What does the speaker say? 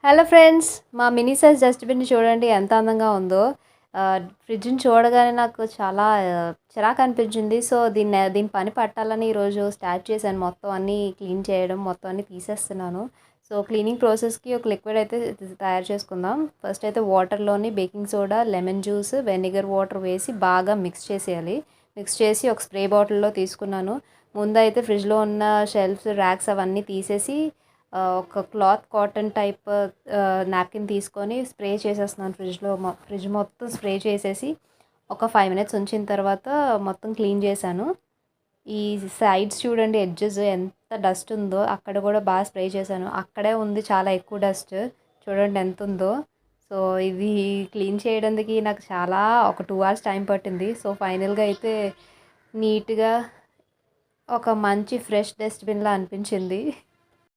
Hello friends, మా mini size డస్ట్‌బిన్‌ని చూడండి ఎంత అందంగా ఉందో. ఫ్రిడ్జ్‌ని చూడగానే నాకు చాలా చిరాకు అనిపించింది. సో, దీని పని పట్టాలని ఈరోజు స్టార్ట్ చేశాను. మొత్తం అన్నీ క్లీన్ చేయడం, మొత్తం అన్నీ తీసేస్తున్నాను. సో, క్లీనింగ్ ప్రాసెస్‌కి ఒక లిక్విడ్ అయితే తయారు చేసుకుందాం. ఫస్ట్ అయితే వాటర్‌లోని baking soda, lemon juice, vinegar water వేసి బాగా మిక్స్ చేసేయాలి. మిక్స్ చేసి ఒక స్ప్రే బాటిల్‌లో తీసుకున్నాను. ముందైతే ఫ్రిడ్జ్‌లో ఉన్న షెల్ఫ్స్, ర్యాక్స్ అవన్నీ తీసేసి ఒక క్లాత్ కాటన్ టైప్ నాప్కిన్ తీసుకొని స్ప్రే చేసేస్తున్నాను ఫ్రిడ్జ్ మొత్తం స్ప్రే చేసేసి ఒక 5 మినిట్స్ ఉంచిన తర్వాత మొత్తం క్లీన్ చేశాను. ఈ సైడ్స్ చూడండి, ఎడ్జెస్ ఎంత డస్ట్ ఉందో అక్కడ కూడా బాగా స్ప్రే చేశాను. అక్కడే ఉంది చాలా ఎక్కువ డస్ట్, చూడండి ఎంత ఉందో. సో ఇది క్లీన్ చేయడానికి నాకు చాలా ఒక 2 అవర్స్ టైం పట్టింది. సో ఫైనల్గా అయితే నీట్గా ఒక మంచి ఫ్రెష్ డస్ట్బిన్లా అనిపించింది.